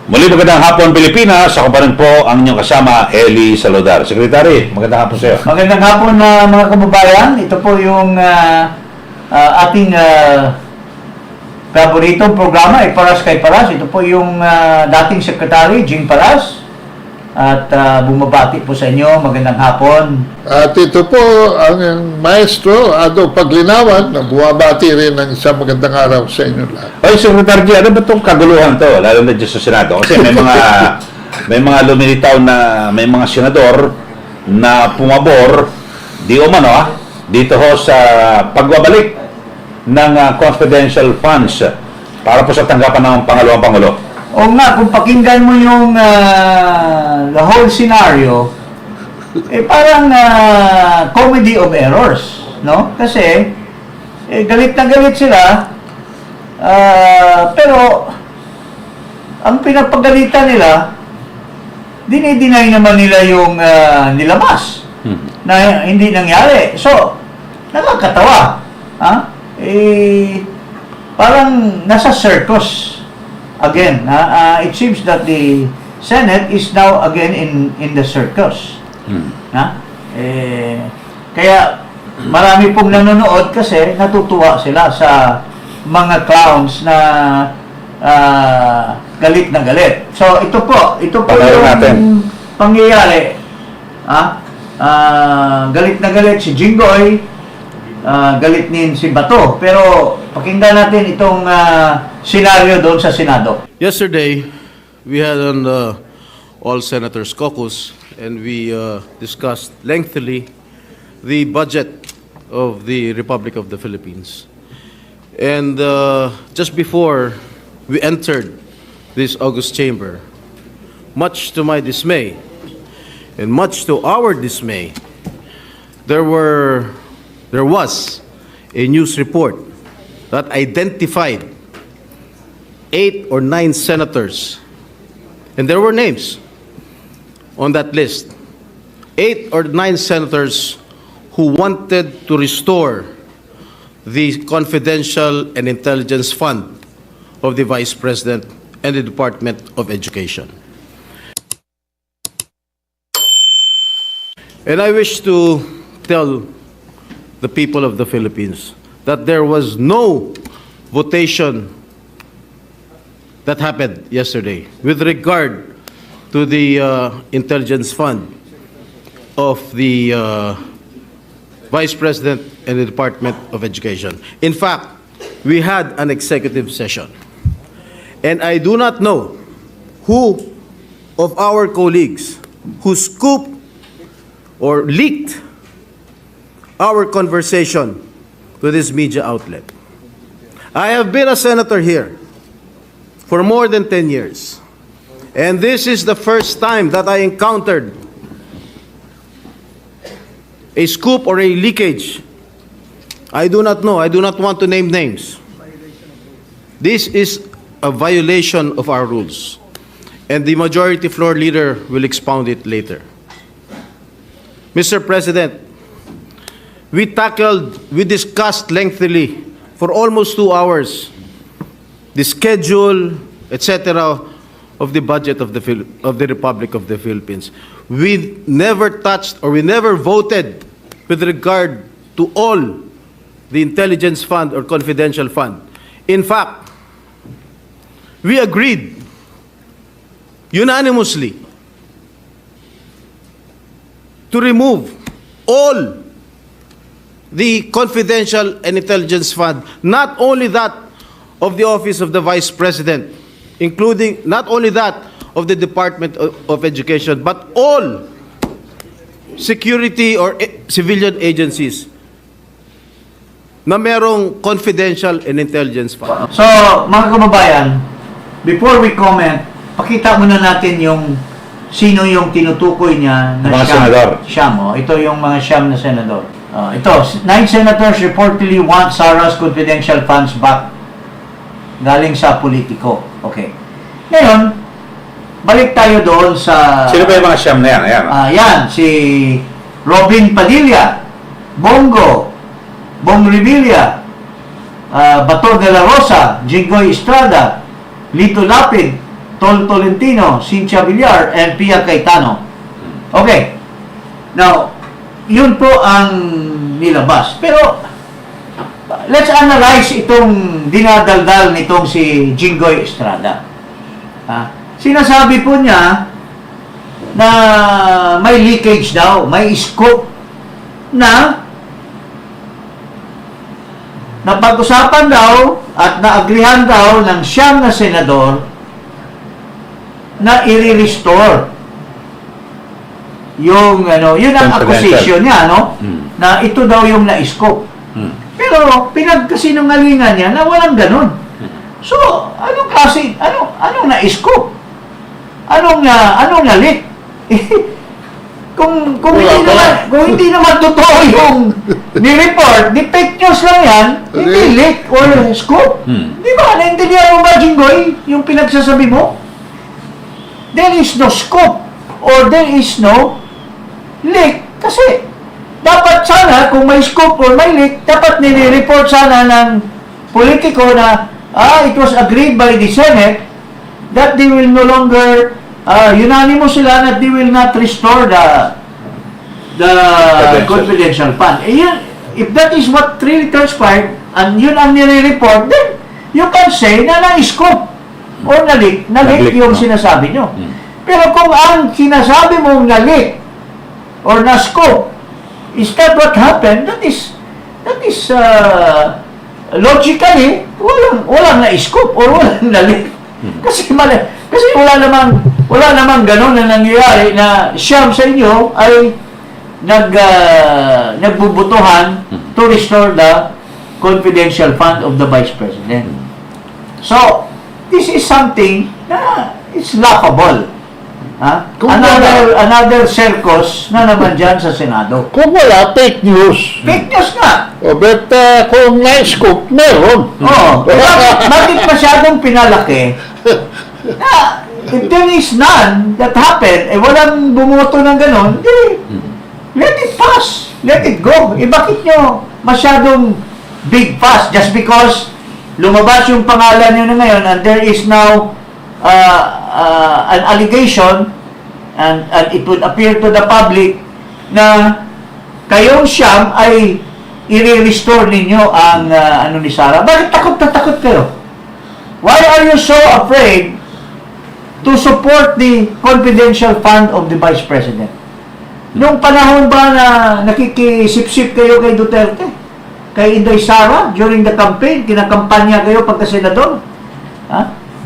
Muli magandang hapon Pilipinas. Ako pa rin po ang inyong kasama, Eli Saludar. Secretary, magandang hapon sa iyo. Magandang hapon mga kababayan. Ito po yung ating paboritong programa, Paras kay Paras. Ito po yung dating Secretary, Jing Paras. At bumabati po sa inyo. Magandang hapon. At ito po ang maestro, Paglinawan, na bumabati rin ng isang magandang araw sa inyo lahat. Oy, Secretary G, ano ba itong kaguluhan to? Lalo na dyan sa Senado. Kasi may mga lumilitaw na may mga senador na pumabor, di umano dito ho sa pagbabalik ng confidential funds para po sa tanggapan ng pangalawang Pangulo. O nga, kung pakinggan mo yung the whole scenario, parang comedy of errors, no? Kasi, galit na galit sila, pero, ang pinapagalitan nila, dinideny naman nila yung nilabas na hindi nangyari. So, nakakatawa. Parang nasa circus. Again, it seems that the Senate is now again in the circus. Kaya marami pong nanonood kasi natutuwa sila sa mga clowns na galit na galit. So ito po yung pangyayari. Galit na galit si Jinggoy, galit din si Bato. Pero pakinggan natin itong senaryo doon sa Senado. Yesterday, we had an all senators caucus and we discussed lengthily the budget of the Republic of the Philippines. And just before we entered this august chamber, much to my dismay and much to our dismay, there was a news report that identified 8 or 9 senators, and there were names on that list. 8 or 9 senators who wanted to restore the confidential and intelligence fund of the Vice President and the Department of Education. And I wish to tell the people of the Philippines that there was no votation that happened yesterday with regard to the intelligence fund of the Vice President and the Department of Education. In fact, we had an executive session, and I do not know who of our colleagues who scooped or leaked our conversation to this media outlet. I have been a senator here for more than 10 years. And this is the first time that I encountered a scoop or a leakage. I do not know. I do not want to name names. This is a violation of our rules. And the majority floor leader will expound it later. Mr. President, we discussed lengthily for almost 2 hours the schedule, etc., of the budget of the Republic of the Philippines. We never touched or we never voted with regard to all the intelligence fund or confidential fund. In fact, we agreed unanimously to remove all the confidential and intelligence fund, not only that of the Office of the Vice President, including not only that of the Department of Education, but all security or civilian agencies na merong confidential and intelligence fund. So, mga kababayan, before we comment, pakita muna natin yung sino yung tinutukoy niya na mga senador. Ito yung mga siyam na senador. Ito, 9 senators reportedly want Sarah's confidential funds back galing sa politiko. Okay. Ngayon, balik tayo doon sa... Sino ba yung mga siyam na yan? Ayan. Yan, si Robin Padilla, Bongo, Bong Revilla, Bato de la Rosa, Jinggoy Estrada, Lito Lapid, Tol Tolentino, Cynthia Villar, and Pia Cayetano. Okay. Now, yun po ang nilabas. Pero, let's analyze itong dinadaldal nitong si Jinggoy Estrada. Sinasabi po niya na may leakage daw, may scoop na napag-usapan daw at naagrihan daw ng siyam na senador na i-restore yung yun ang accusation niya, na ito daw yung na-scoop. Pero pinagkasinungalingan niya na walang ganun. So, anong klase, anong na-scoop? Anong na-leak? kung hindi naman totoo yung ni-report, di fake news lang yan, hindi leak or scoop. Di ba? Naintindihan mo ba, Jinggoy, yung pinagsasabi mo? There is no scoop or there is no leak. Kasi, dapat sana, kung may scoop or may leak, dapat nire-report sana ng politiko na, it was agreed by the Senate that they will no longer, unanimous sila that they will not restore the confidential fund. If that is what really transpired, and yun ang nire-report, then you can say na na-scoop or na-leak yung sinasabi nyo. Pero kung ang sinasabi mong na-leak or na-scoop is that what happened, that is logically walang na-scoop or walang na-leak. Kasi wala namang gano'n na nangyayari na siyam sa inyo ay nagbubutuhan to restore the confidential fund of the Vice President. So, this is something na it's laughable. Another circus na naman dyan sa Senado. Kung wala, fake news. Fake news nga. But kung na-scoop, meron. Bakit masyadong pinalaki na if there is none that happened, walang bumoto ng ganon, let it pass. Let it go. Bakit nyo masyadong big pass just because lumabas yung pangalan nyo na ngayon and there is now an allegation and it would appear to the public na kayong siyam ay i-restore ninyo ang ni Sara. Bakit takot na takot kayo? Why are you so afraid to support the confidential fund of the Vice President? Nung panahon ba na nakikisip-sip kayo kay Duterte? Kay Inday Sara during the campaign? Kinakampanya kayo pagka-senador?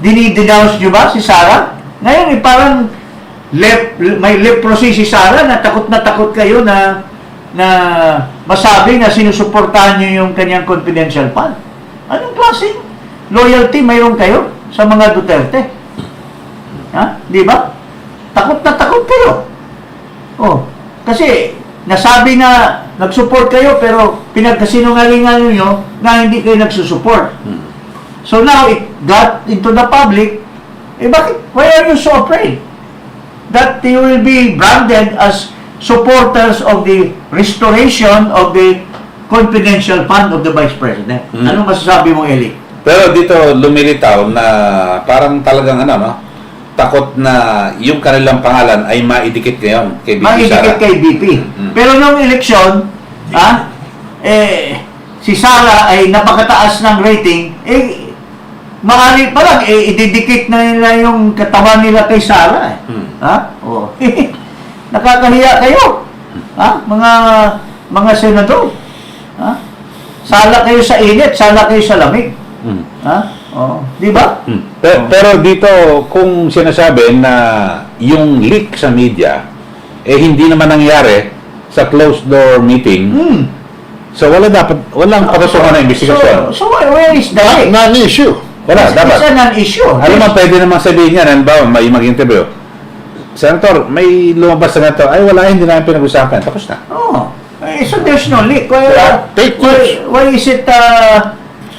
Dinidenounce nyo ba si Sara? Ngayon, parang may leprosy si Sara na takot kayo na masabi na sinusuportahan nyo yung kanyang confidential fund. Anong klaseng loyalty mayroon kayo sa mga Duterte? Di ba? Takot na takot kayo. Kasi nasabi na nag-support kayo pero pinagkasinungalingan nyo na hindi kayo nagsusupport. So now it got into the public. Bakit? Why are you so afraid that you will be branded as supporters of the restoration of the confidential fund of the Vice President? Anong masasabi mo, Eli? Pero dito lumilitaw na parang talagang takot na yung kanilang pangalan ay maidikit ngayon kay BP Maidikit Sara. kay BP. Pero nung eleksyon, si Sara ay napakataas ng rating, maaari pa lang, ididikit na nila yung katawan nila kay Sara. Nakakahiya kayo. Mga senador. Sala kayo sa init, sala kayo sa lamig. Di ba? Pero dito, kung sinasabi na yung leak sa media, hindi naman nangyari sa closed door meeting, so walang patutungan na investigasyon. So where is the leak? Non-issue. Wala, dapat. It's a non-issue. Alam mo, pwede naman sabihin niya, halimbawa, may mag-interview. Senator, may lumabas na ito. Ay, wala, hindi namin pinag-usapan. Tapos na. So there's no leak. Why is it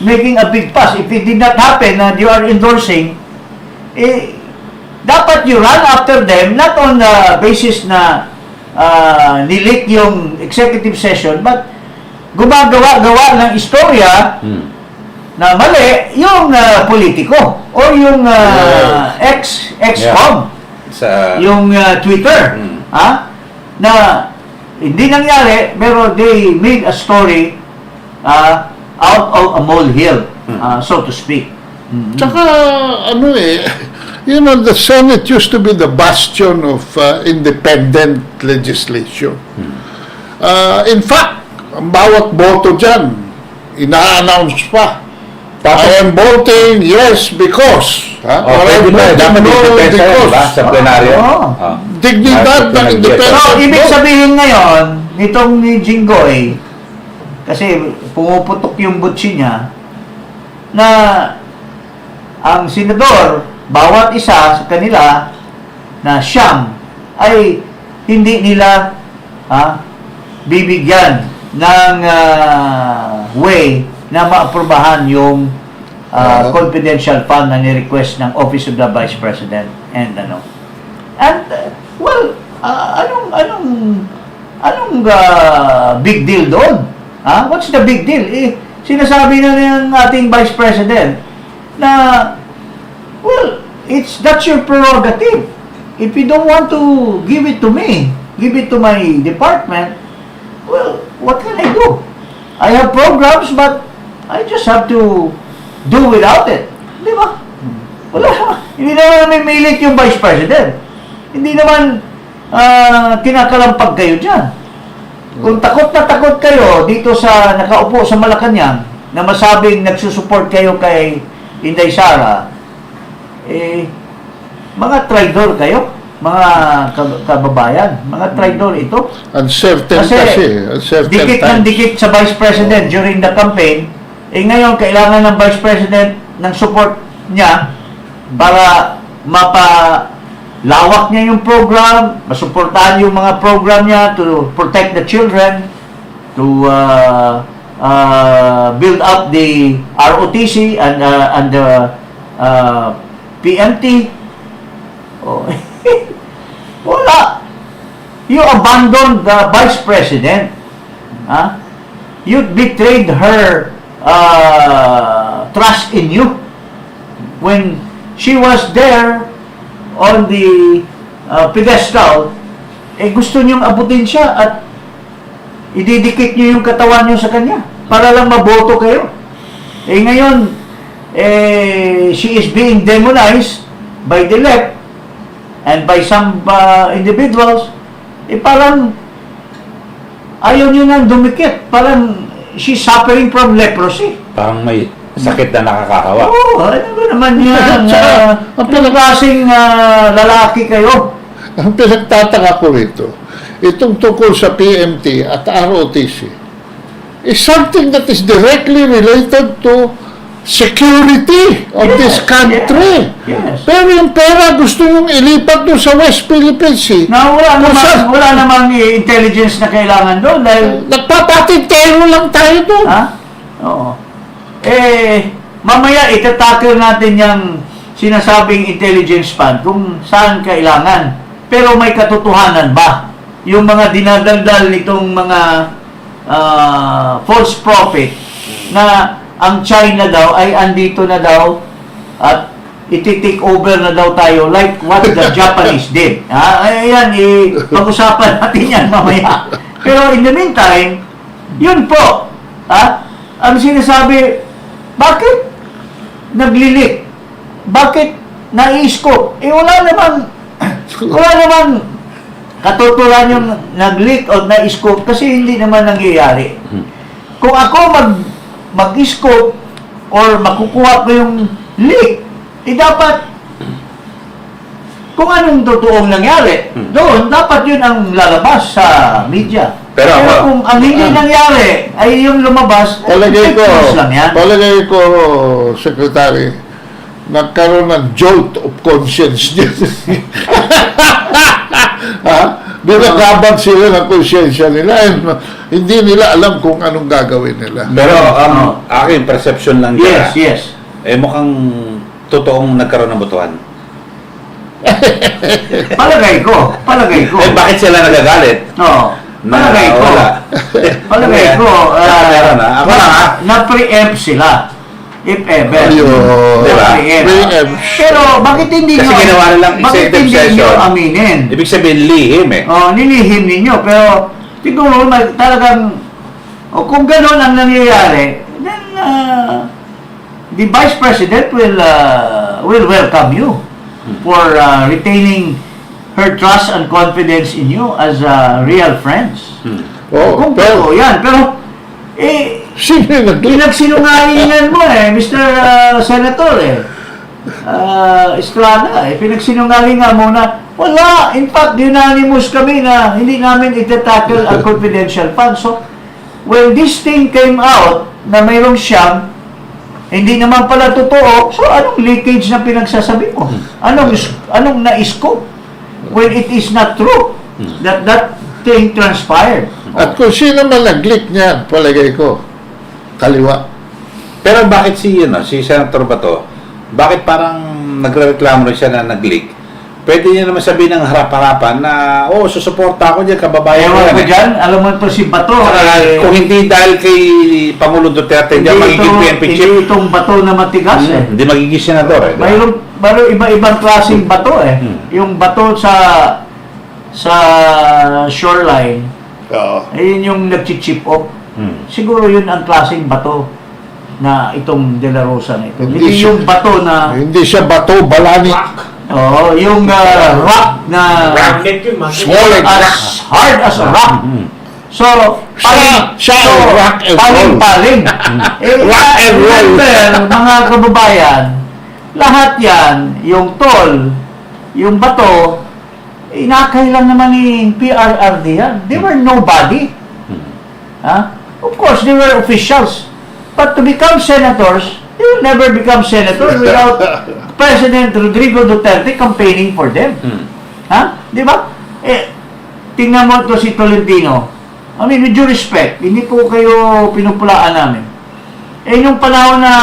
making a big fuss? If it did not happen and you are endorsing, dapat you run after them, not on the basis na nilik yung executive session, but gumagawa ng istorya na mali yung politiko o yung ex-com, Sa... yung Twitter, na hindi nangyari, pero they made a story out of a molehill, so to speak. Tsaka, ano you know, the Senate used to be the bastion of independent legislation. In fact, ang bawat boto dyan, ina-announce pa. I am voting yes because. Or I'm voting no because. Sa plenaryo. Dignidad ng independent. So, ibig sabihin ngayon, nitong ni Jinggoy, kasi pumuputok yung butsi niya, na ang senador, bawat isa sa kanila, na siyam, ay hindi nila bibigyan ng way na maaprubahan yung confidential fund na ni-request ng Office of the Vice President and well, anong big deal doon? What's the big deal? Sinasabi na ng ating Vice President na, well, that's your prerogative. If you don't want to give it to me, give it to my department, well, what can I do? I have programs, but I just have to do without it. Di ba? Wala naman. Hindi naman namimilit yung Vice President. Hindi naman kinakalampag kayo dyan. Kung takot na takot kayo dito sa nakaupo sa Malacanang na masabing nagsusupport kayo kay Inday Sara, mga traidor kayo, mga kababayan, mga traidor ito. Uncertain kasi. Uncertain dikit ng times. dikit sa Vice President during the campaign, ngayon kailangan ng Vice President ng support niya para mapalawak niya yung program, masuportahan yung mga program niya to protect the children, to build up the ROTC and the PMT. Oh. Wala. You abandoned the Vice President. You betrayed her trust in you when she was there on the pedestal. Gusto niyong abutin siya at ididikit niyo yung katawan niyo sa kanya para lang maboto kayo. Ngayon, she is being demonized by the left and by some individuals. Parang ayaw niyo nang dumikit. Parang she's suffering from leprosy. Parang may sakit na nakakahawa. Oo, ano ba naman yan? Ang pinagkasing lalaki kayo. Ang pinagtataka ko rito, itong tungkol sa PMT at ROTC is something that is directly related to security of this country. Yes. Pero yung pera gusto nyung ilipat doon sa West Philippines Sea. Na wala namang intelligence na kailangan doon dahil Nagpapatintero lang tayo doon. Oo. Mamaya itatackle natin yung sinasabing intelligence fund kung saan kailangan. Pero may katotohanan ba? Yung mga dinadaldal nitong mga false prophet na ang China daw ay andito na daw at iti-take over na daw tayo like what the Japanese did. Ayan, pag-usapan natin yan mamaya. Pero in the meantime, yun po, ang sinasabi, bakit naglilik? Bakit nai-scope? Wala naman katuturan yung nag-leak o na-scope kasi hindi naman nangyayari. Kung ako mag-scope or makukuha ko yung leak, dapat kung anong totoong nangyari, doon, dapat yun ang lalabas sa media. Pero kung ang hindi nangyari ay yung lumabas, Palagay lang yan. ko, Secretary, nagkaroon ng jolt of conscience dyan. Binagabag sila ng konsyensya nila. Hindi nila alam kung anong gagawin nila. Pero aking perception lang Yes, dyan, yes. mukhang totoong nagkaroon ng botohan. Palagay ko. Bakit sila nagagalit? No. Palagay ko. Wala. Palagay ko. Meron na. Ako lang Na-preempt sila. If ever. Ayun. Diba? Preempt. Pero bakit hindi Kasi nyo, ginawa nilang bakit executive hindi nyo session. aminin? Ibig sabihin, lihim eh. Nilihim ninyo, pero siguro talagang, kung gano'n ang nangyayari, then the Vice President will welcome you for retaining her trust and confidence in you as real friends. Kung Pero, totoo yan, pero sino yung nag-leak? pinagsinungalingan mo Mr. Senator Estrada, pinagsinungalingan mo na wala. In fact, unanimous kami na hindi namin itatakil ang confidential fund. So, when this thing came out na mayroong siyam, hindi naman pala totoo, so anong leakage na pinagsasabi mo? Anong na-scope? When it is not true that that thing transpired. At kung sino man nag-leak niyan, palagay ko, kaliwa. Pero bakit si Senator Bato, bakit parang nagreklamo rin siya na nag-leak? Pwede niya naman sabihin ng harap-harapan na, susuporta ako dyan, kababayan ko Ewan yan ko eh. dyan, alam mo ito si Bato. Kung hindi dahil kay Pangulo Duterte, hindi magiging PNP chief. Hindi itong bato na matigas Hindi magiging senador eh. Mayroong iba-ibang klaseng bato Yung bato sa shoreline, ayun yung nag-chip off. Siguro yun ang klaseng bato na itong De La Rosa na ito. Hindi yung bato na... Hindi siya bato, balani. yung rock na... Small and rock. as hard as a rock. So, Siya ang rock and roll. paling-paling. Rock and roll. Remember, mga kababayan, lahat yan, yung toll, yung bato, inakay lang naman ni PRRD yan. They were nobody. Of course, they were officials. But to become senators, they will never become senators without President Rodrigo Duterte campaigning for them. Di ba? Tingnan mo ito si Tolentino. I mean, with due respect, hindi po kayo pinupulaan namin. Yung panahon na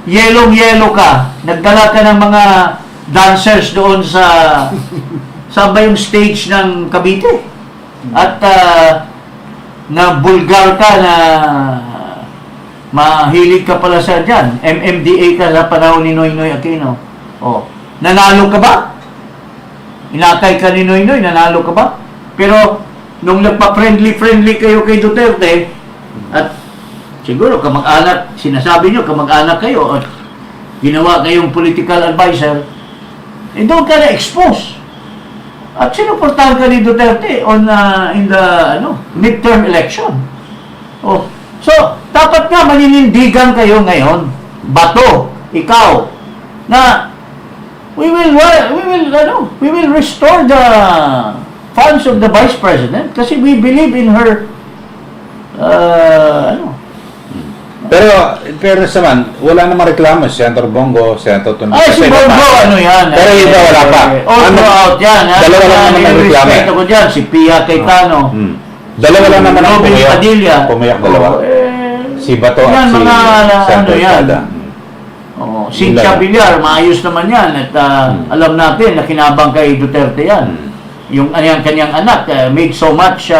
yellow ka, nagdala ka ng mga dancers doon sa saan ba yung stage ng Cavite? At na bulgar ka na mahilig ka pala sa dyan. MMDA ka sa panahon ni Noynoy Aquino. Nanalo ka ba? Inakay ka ni Noynoy, nanalo ka ba? Pero nung nagpa-friendly kayo kay Duterte, at siguro kamag-anak, sinasabi nyo kamag-anak kayo, at ginawa kayong political advisor, doon ka na-expose. At sinuportahan ka ni Duterte in the midterm election. So, dapat nga maninindigan kayo ngayon. Bato, ikaw, na we will restore the funds of the Vice President kasi we believe in her Pero naman, wala namang reklamo si Senator Bongo, Senator Tondo. si Bongo, yan. Pero iba wala pa. All throughout yan. Dalawa lang naman ang reklamo. Respeto ko dyan, si Pia Cayetano. Dalawa lang naman ang Robin Padilla. pumayak dalawa. Si Bato at yan, si Senator yan. Estrada. Cynthia Villar, maayos naman yan. At alam natin na kinabang kay Duterte yan. Yung kanyang anak, made so much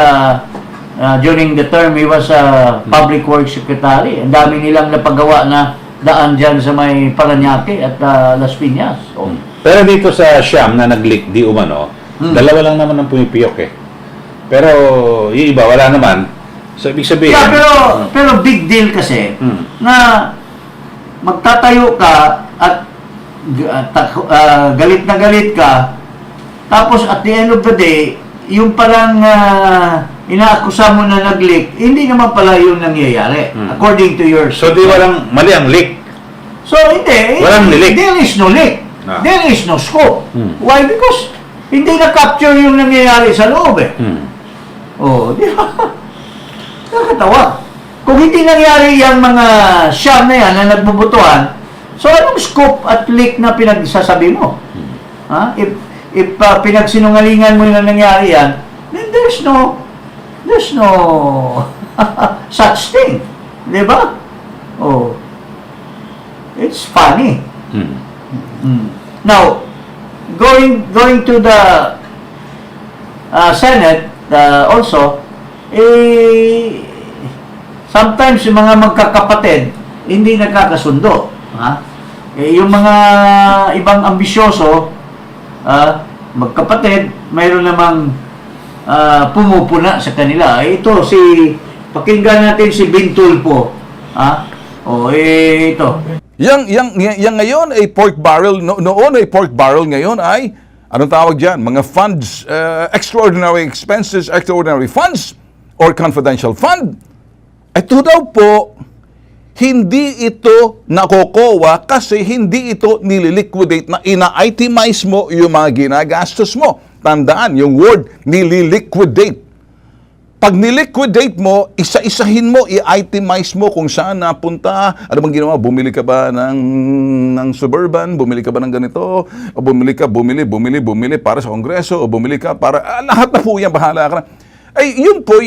during the term he was public works secretary. Ang dami nilang napagawa na daan dyan sa may Paranaque at Las Piñas. Pero dito sa Siam na nag-leak di umano, dalawa lang naman ang pumipiyok eh. Pero yung iba wala naman. So ibig sabihin... pero big deal kasi na magtatayo ka at galit na galit ka, tapos at the end of the day, yung palang inaakusa mo na nag-leak, hindi naman pala yung nangyayari according to your... So di walang mali ang leak. So hindi. Walang nilik. There is no leak. There is no scope. Why? Because hindi na-capture yung nangyayari sa loob eh. Di ba? Nakakatawa. Kung hindi nangyari yung mga siyam na yan na nagbubutuhan, so anong scope at leak na pinagsasabi mo? If pinagsinungalingan mo yung nangyari yan, then there's no such thing. Di ba? It's funny. Now, going to the Senate also, sometimes yung mga magkakapatid, hindi nagkakasundo. Ha? Yung mga ibang ambisyoso, magkapatid, mayroon namang pumupuna sa kanila. Ito, pakinggan natin si Bintulpo. Ito. Yang ngayon ay pork barrel, noon ay pork barrel, ngayon ay, anong tawag dyan? Mga funds, extraordinary expenses, extraordinary funds, or confidential fund. Ito daw po, hindi ito nakokowa kasi hindi ito nililiquidate na ina-itemize mo yung mga ginagastos mo. Tandaan, yung word, nililiquidate. Pag niliquidate mo, isa-isahin mo, i-itemize mo kung saan napunta. Ano bang ginawa? Bumili ka ba ng Suburban? Bumili ka ba ng ganito? O bumili para sa Kongreso? O bumili ka para... lahat na po yan, bahala ka na. Ay, yun po,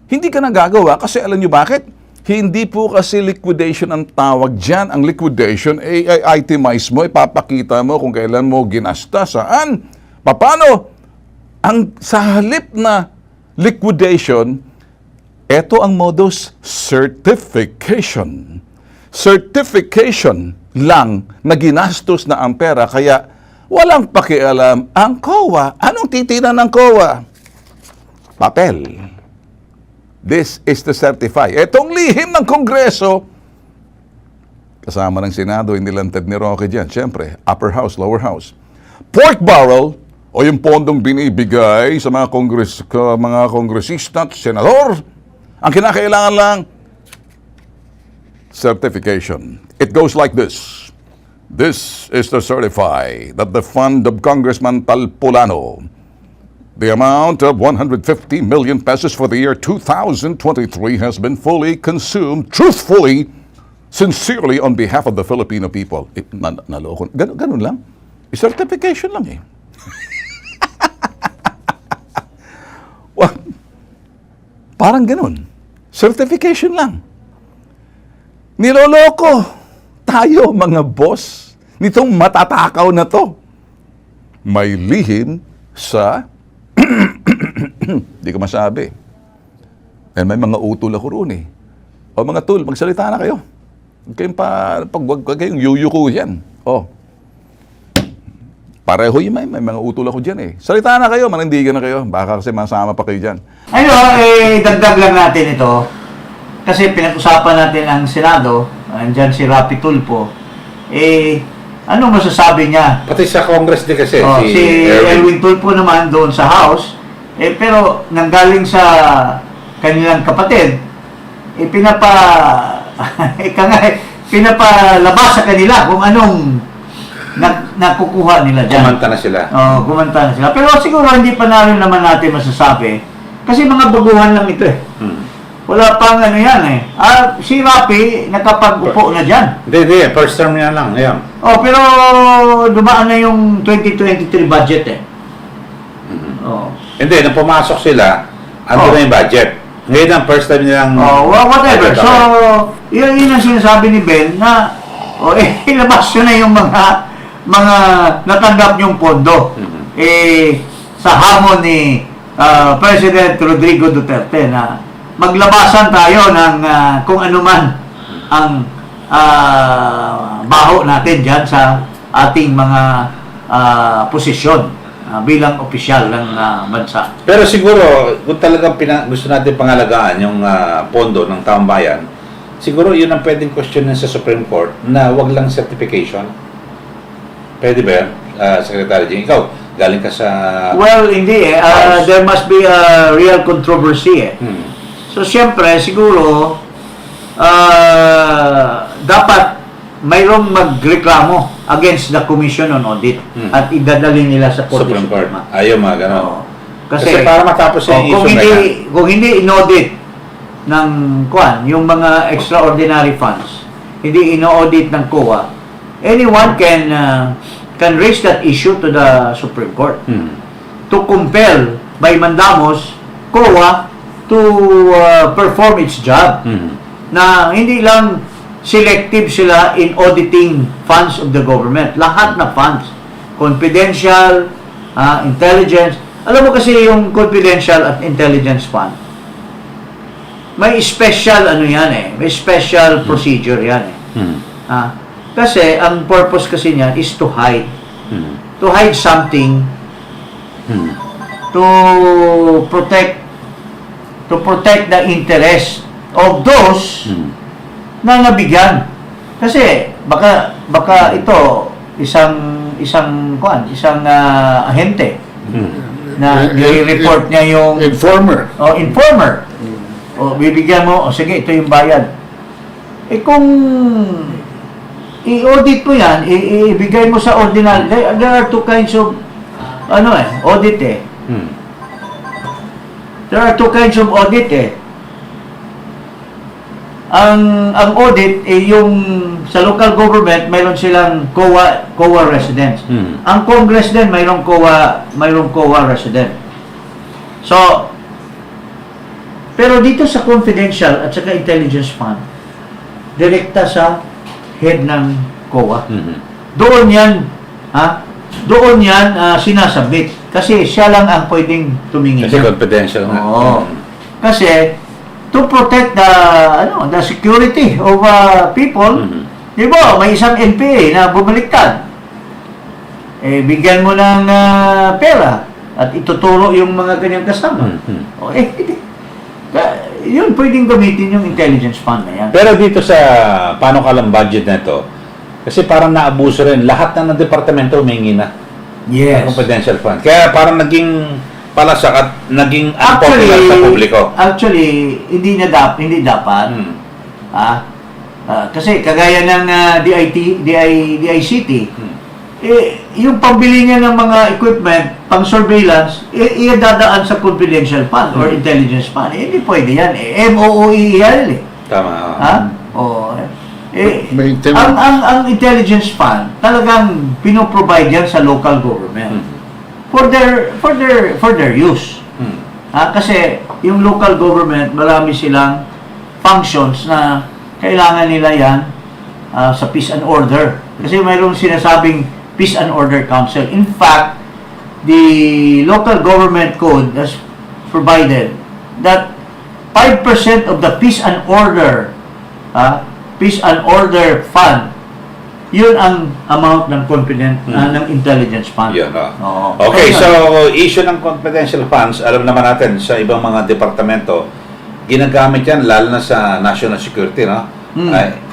hindi ka nagagawa kasi alam nyo bakit? Hindi po kasi liquidation ang tawag dyan. Ang liquidation ay itemize mo, ipapakita mo kung kailan mo ginasta, saan, paano. Sa halip na liquidation, ito ang modus certification. Certification lang na ginastos na ang pera, kaya walang pakialam ang COA. Anong titinan ng COA? Papel. This is to certify. Itong lihim ng Kongreso, kasama ng Senado, inilantad ni Roque dyan. Siyempre, upper house, lower house. Pork barrel, o yung pondong binibigay sa mga kongresista at senador, ang kinakailangan lang, certification. It goes like this. This is to certify that the fund of Congressman Talpulano, the amount of 150 million pesos for the year 2023 has been fully consumed, truthfully, sincerely on behalf of the Filipino people. Naloko. Ganun lang. Certification lang eh. Well, parang ganun. Certification lang. Niloloko tayo, mga boss, nitong matatakaw na to. May lihim sa hindi ko masabi. Eh, may mga utol ako roon eh. O mga tol, magsalita na kayo. Huwag kayong yuyuko yan. Pareho yun, may mga utol ako dyan eh. Salita na kayo, manindigan na kayo. Baka kasi masama pa kayo dyan. Dagdag lang natin ito. Kasi pinag-usapan natin ang Senado, andyan si Rapi Tulfo. Ano masasabi niya? Pati sa Congress din kasi. Si Erwin Tulfo naman doon sa House. Pero nanggaling sa kanilang kapatid, pinapalabas sa kanila kung anong nakukuha nila dyan. Kumanta na sila. Kumanta na sila. Pero siguro hindi pa naman natin masasabi. Kasi mga baguhan lang ito eh. Wala pang ano yan eh. Si Rapi, nakapag-upo na dyan. Hindi. First term niya lang. Ngayon. Pero dumaan na yung 2023 budget eh. Hindi, nung pumasok sila, ando na yung budget. Ngayon ang first time nilang... whatever. So, yun ang sinasabi ni Ben na ilabas yun na yung mga natanggap niyong pondo. Sa hamon ni President Rodrigo Duterte na maglabasan tayo ng kung ano man ang baho natin dyan sa ating mga posisyon bilang opisyal ng bansa. Pero siguro, kung talagang gusto natin pangalagaan yung pondo ng taong bayan, siguro yun ang pwedeng questionin sa Supreme Court na wag lang certification. Pwede ba yan, Secretary Jing? Ikaw, galing ka sa... Well, hindi eh. There must be a real controversy eh. So, siyempre, siguro, dapat mayroong magreklamo against the Commission on Audit at idadali nila sa Supreme Court. Ayaw mga gano'n. Kasi para matapos yung issue kung hindi in-audit ng yung mga extraordinary funds, hindi in-audit ng COA, anyone can raise that issue to the Supreme Court to compel by mandamos COA to perform its job. Na hindi lang selective sila in auditing funds of the government. Lahat na funds. Confidential, intelligence. Alam mo kasi yung confidential at intelligence fund, may special ano yan eh. May special procedure yan eh. Kasi ang purpose kasi niyan is to hide. To hide something. To protect the interest of those na nabigyan. Kasi baka ito isang ahente na i-report niya yung Informer. informer. O bibigyan mo, sige, ito yung bayad. Kung i-audit mo yan, ibigay mo sa ordinal, there are two kinds of audit eh. There are two kinds of audit eh. Ang audit yung sa local government mayroon silang COA residents. Ang Congress din mayroong COA resident. So pero dito sa confidential at saka intelligence fund, direkta sa head ng COA. Doon yan sinasabit kasi siya lang ang pwedeng tumingin. Kasi confidential nga. Oo. Kasi to protect the security of people. Di ba, may isang NPA na bumaliktad. Bigyan mo ng pera at ituturo yung mga ganyang kasama. Yun, pwedeng gamitin yung intelligence fund na yan. Pero dito sa panukalang budget na ito, kasi parang naabuso rin. Lahat ng departamento humingi na. Yes. Ng confidential fund. Kaya parang naging palasak at naging unpopular sa publiko. Actually, hindi dapat. Kasi kagaya ng DICT, yung pambili niya ng mga equipment, pang surveillance, dadaan sa confidential fund or intelligence fund. Hindi pwede yan. MOOE yan eh. Tama. Ang intelligence fund, talagang pinoprovide yan sa local government. For their use. Kasi yung local government, marami silang functions na kailangan nila yan sa peace and order. Kasi mayroong sinasabing Peace and Order Council. In fact, the local government code has provided that 5% of the Peace and Order Fund, yun ang amount ng ng intelligence fund. Yun, Oo. Okay, Kaya, so issue ng confidential funds, alam naman natin sa ibang mga departamento, ginagamit yan lalo na sa national security, no?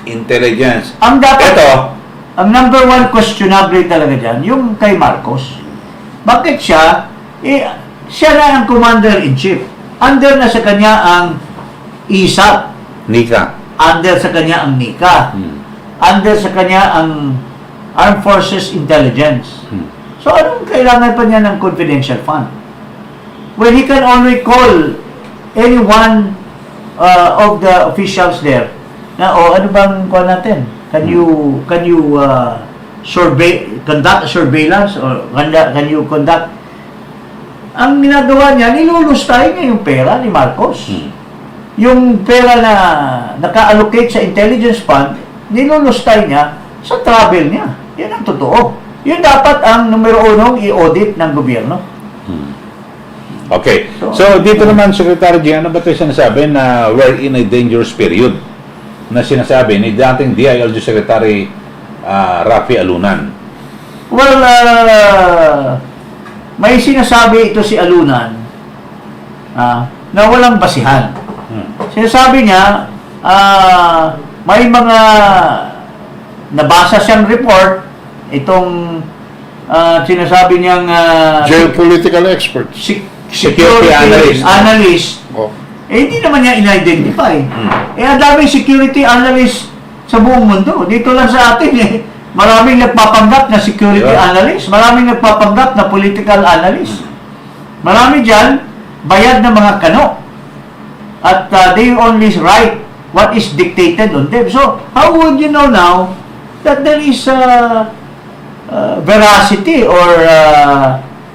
Intelligence. ang dapat, Ito, ang number one questionable talaga dyan, yung kay Marcos. Bakit siya? Siya na ang commander-in-chief. Under na sa kanya ang ISAP. Nika. Under sa kanya ang NICA. Under sa kanya ang Armed Forces Intelligence. So, anong kailangan pa niya ng confidential fund? When he can only call any one of the officials there na, ano bang call natin? Can you conduct a surveillance or can you conduct? Ang ginagawa niya, nilulustay niya yung pera ni Marcos. Yung pera na naka-allocate sa intelligence fund, nilulustay niya sa travel niya. Yan ang totoo. Yun dapat ang numero unong i-audit ng gobyerno. Okay. So, dito naman, Secretary G, ano ba ito sinasabi na we're in a dangerous period na sinasabi ni dating DILG Secretary Rafi Alunan? Well, may sinasabi ito si Alunan na walang basihan. Sinasabi niya, may mga nabasa siyang report, itong sinasabi niyang Geopolitical experts. Security analyst. Oh. Hindi naman niya in-identify. Ang daming security analyst sa buong mundo. Dito lang sa atin maraming nagpapanggap na security analyst, maraming nagpapanggap na political analyst. Marami dyan, bayad na mga kano. At they only write what is dictated on them. So, how would you know now that there is veracity or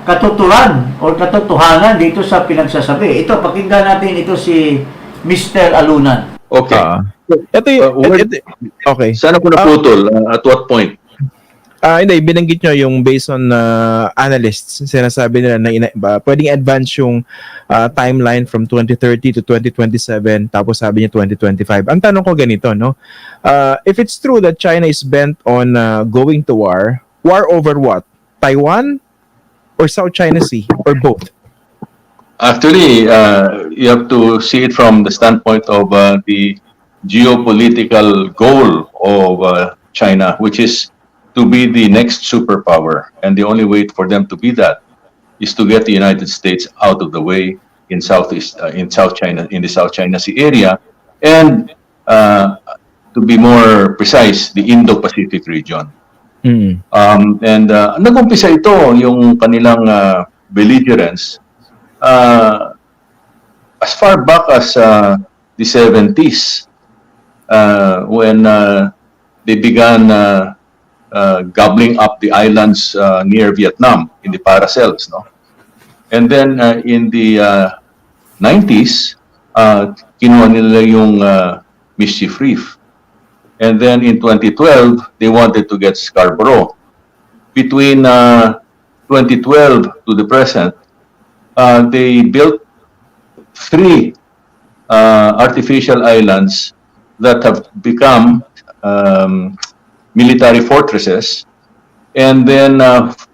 katuturan or katotohanan dito sa pinagsasabi? Ito, pakinggan natin ito si Mr. Alunan. Okay. Okay. Saan ako naputol? At what point? Hindi, binanggit nyo yung based on analysts, sinasabi nila na pwedeng advance yung timeline from 2030 to 2027, tapos sabi niya 2025. Ang tanong ko ganito, no? If it's true that China is bent on going to war over what? Taiwan or South China Sea or both? Actually, you have to see it from the standpoint of the geopolitical goal of China, which is to be the next superpower. And the only way for them to be that is to get the United States out of the way in South China, in the South China Sea area, and to be more precise, the Indo-Pacific region. And nag-umpisa ito, yung kanilang belligerence, as far back as the 70s, when they began gobbling up the islands near Vietnam in the Paracels, no? And then in the 90s, kinuha nila yung Mischief Reef. And then in 2012, they wanted to get Scarborough. Between 2012 to the present, they built 3 artificial islands that have become military fortresses, and then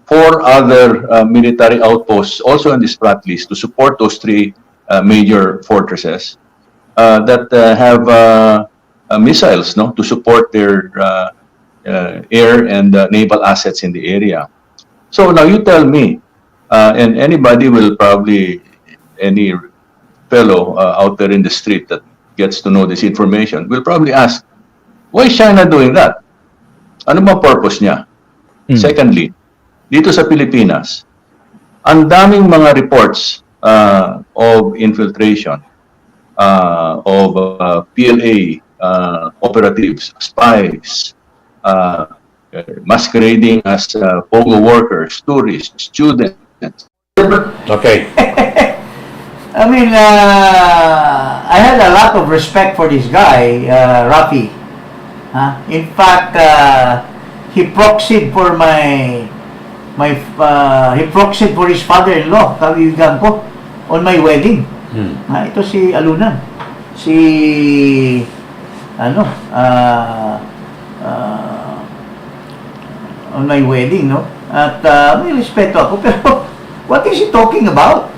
4 other military outposts also in this list to support those 3 major fortresses that have missiles, no, to support their air and naval assets in the area. So now you tell me, and anybody will probably, any fellow out there in the street that gets to know this information will probably ask, why is China doing that? Ano ba purpose niya? Secondly, dito sa Pilipinas, ang daming mga reports of infiltration of PLA operatives, spies, masquerading as POGO workers, tourists, students. Okay. I mean, I had a lot of respect for this guy, Rafi. In fact, he proxied for he proxied for his father-in-law, kawigan ko, on my wedding. Ito si Alunan. On my wedding, no? At may respeto ako, pero what is he talking about?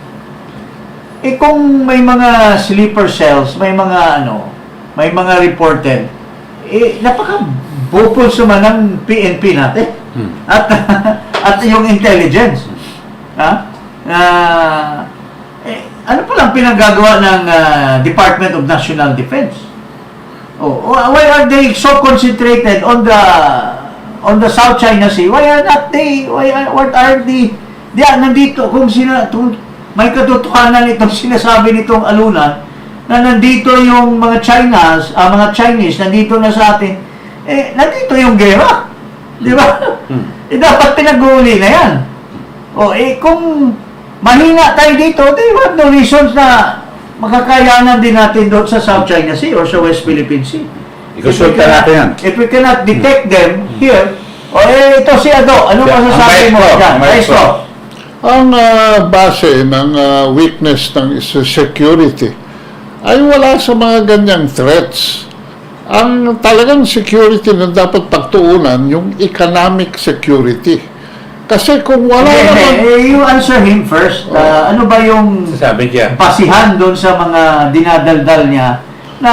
Kung may mga sleeper cells, may mga reported, napaka-bupulso man ng PNP natin. At yung intelligence. Ano pa lang pinagagawa ng Department of National Defense? Why are they so concentrated on the South China Sea? What are the nandito kung may katotohanan itong sinasabi nitong Alunan na nandito yung mga Chinese nandito na sa atin, nandito yung gera. Di ba? Dapat pinag-uuli na yan. Kung mahina tayo dito, they have no reasons na makakayanan din natin doon sa South China Sea or sa West Philippine Sea. Ikusulta natin yan. If we cannot detect them here, ito si Ado, ano masasabi mo dyan? Maestro. Ang base ng weakness ng security ay wala sa mga ganyang threats. Ang talagang security na dapat pagtuunan, yung economic security. Kasi kung wala naman... You answer him first. Ano ba yung Sabi niya. basihan doon sa mga dinadaldal niya na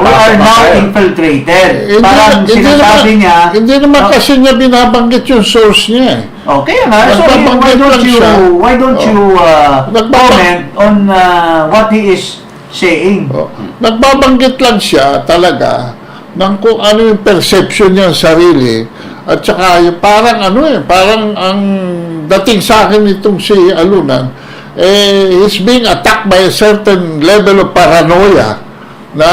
we are now infiltrated? Parang sinasabi niya... Hindi naman kasi niya binabanggit yung source niya eh. Okay nga. So why don't you comment on what he is saying? Nagbabanggit lang siya talaga ng kung ano yung perception niya sa sarili at saka yung parang parang ang dating sa akin itong si Alunan, he's being attacked by a certain level of paranoia na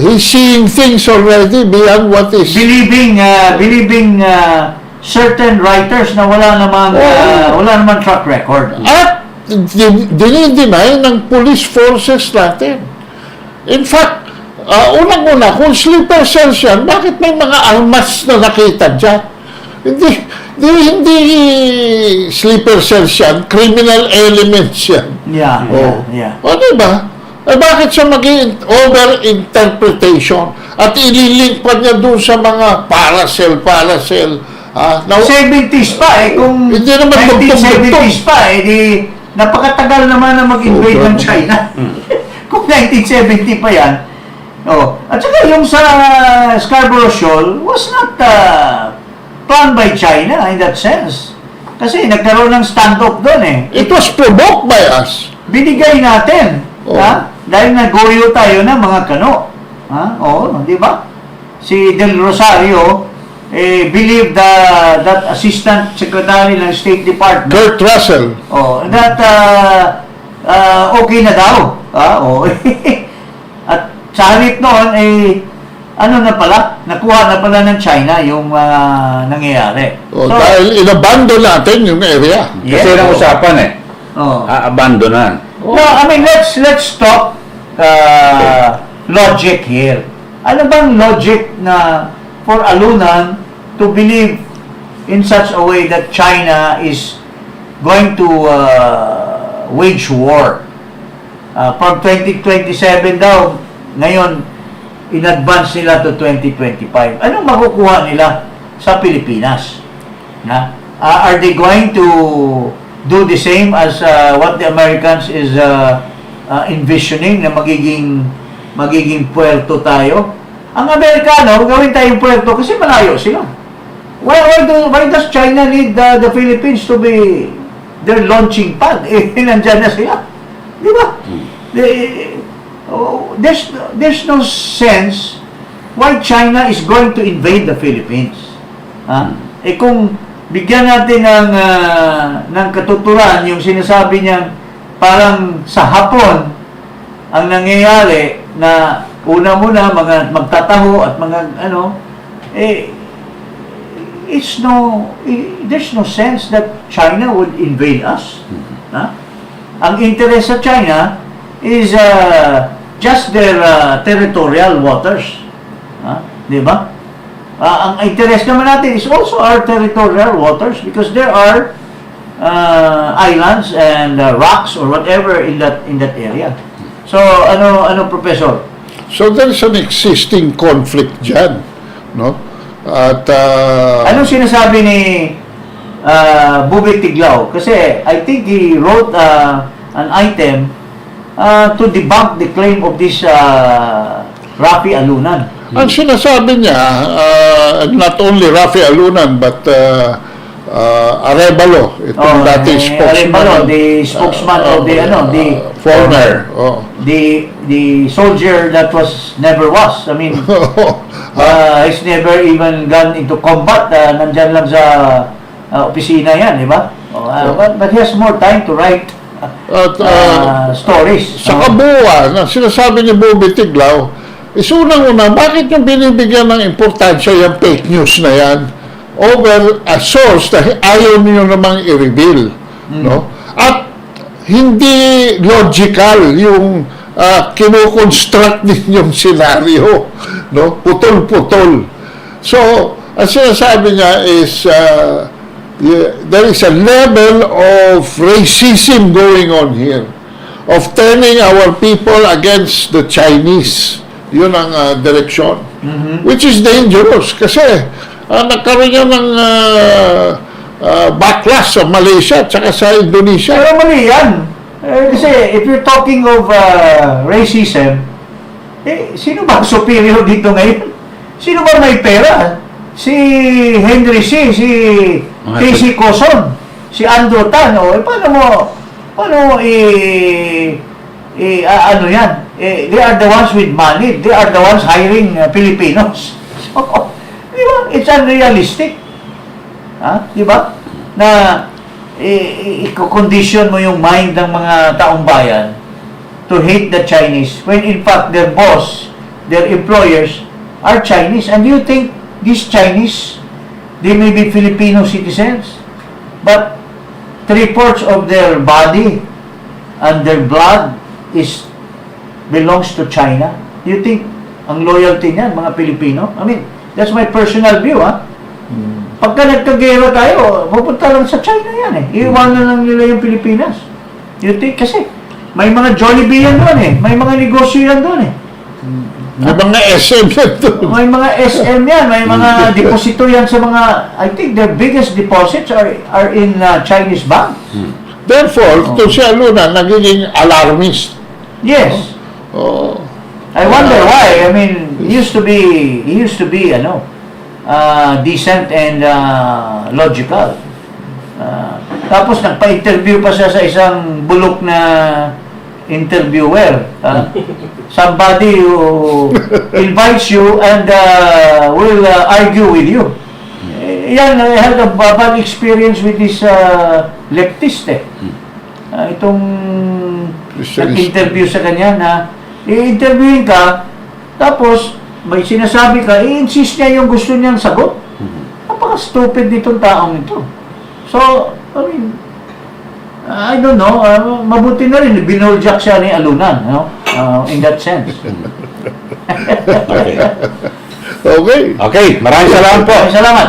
he's seeing things already beyond what is... Believing certain writers na wala namang track record. At dinideny ng police forces natin. In fact, unang-una, kung sleeper cells yan, bakit may mga almas na nakita dyan? Hindi sleeper cells yan, criminal elements yan. Yeah, Oh. yeah. O, diba? Bakit siya maging over-interpretation at ililink pa niya doon sa mga paracel. Now, 70s pa kung Hindi naman 1970s pa di napakatagal naman na mag-invade ng China. Kung 1970 pa yan. Oh, at saka yung sa Scarborough Shoal was not planned by China in that sense. Kasi nagkaroon ng standoff doon it was provoked by us. Binigay natin. Oh. Ha? Dahil nagoyo tayo ng mga kano. Ha? Oo, di ba? Si Del Rosario believed that Assistant Secretary ng State Department Kurt Russell. that okay na daw. Oh. At sa halip noon ano na pala, nakuha na pala ng China yung nangyayari. Dahil inabandon natin yung area. Yes, Kasi ang usapan abandonan. No, I mean, let's talk logic here. Ano bang logic na for alunan to believe in such a way that China is going to wage war? From 2027 daw, ngayon, in advance nila to 2025. Anong makukuha nila sa Pilipinas? Are they going to do the same as what the Americans is envisioning na magiging puerto tayo? Ang Amerikano, gawin tayong puerto kasi malayo sila. Why does China need the Philippines to be their launching pad? Nandyan na sila. Di ba? There's no sense why China is going to invade the Philippines. Kung bigyan natin ng katuturan yung sinasabi niya parang sa Hapon ang nangyayari na una muna mga magtataho at mga there's no sense that China would invade us. Ang interest sa China is just their territorial waters. Di ba? Ang interest naman natin is also our territorial waters because there are islands and rocks or whatever in that area. So, ano Professor? So there's an existing conflict dyan. No? At Anong sinasabi ni Bubik Tiglao? Kasi I think he wrote an item to debunk the claim of this Rafi Alunan. ang sinasabi niya, not only Rafi Alunan, but Arevalo, itong dating spokesman. Arevalo, the spokesman of the former. the soldier that never was. I mean, he's never even gone into combat. Nandyan lang sa opisina yan, di ba? But he has more time to write stories. Sa kabuuan, ang sinasabi ni Bobby Tiglao, is unang-una, bakit yung binibigyan ng importansya yung fake news na yan over a source na ayaw niyo namang i-reveal, no? At hindi logical yung kino-construct ninyong senaryo, no? Putol-putol. So, ang sinasabi niya is there is a level of racism going on here, of turning our people against the Chinese. Yun ang direksyon. Which is dangerous kasi nagkaroon yan ng backlash sa Malaysia at saka sa Indonesia. Pero mali yan. Kasi if you're talking of racism, sino ba superior dito ngayon? Sino ba may pera? Si Henry C., si Casey Coson, si Andrew Tan, paano ano yan? They are the ones with money. They are the ones hiring Filipinos. So, di ba? It's unrealistic. Di ba? Na i-condition mo yung mind ng mga taong bayan to hate the Chinese when in fact their boss, their employers are Chinese. And do you think these Chinese, they may be Filipino citizens, but 3/4 of their body and their blood belongs to China? Do you think ang loyalty niyan, mga Pilipino. I mean, that's my personal view, ha? Pagka nagkagera tayo, pupunta lang sa China yan eh. Iiwanan lang nila yung Pilipinas. You think, kasi may mga Jollibee yan doon eh. May mga negosyo yan doon eh. May mga SM yan doon. May mga SM yan, may mga deposito yan sa mga, I think their biggest deposits are in Chinese bank. Therefore, to si Luna, nagiging alarmist. Yes. Oh. I wonder why. I mean, he used to be, decent and logical. Tapos nagpa-interview pa siya sa isang bulok na interviewer. Somebody who invites you and will argue with you. Yan, I had a bad experience with this leftist eh. Itong nag-interview sa kanya na i-interviewin ka, tapos may sinasabi ka, i-insist niya yung gusto niyang sagot. Napaka-stupid nitong taong ito. So, I mean, I don't know, mabuti na rin, binoljak siya ni Alunan, in that sense. Okay. Okay. Okay, maraming salamat po. Salamat.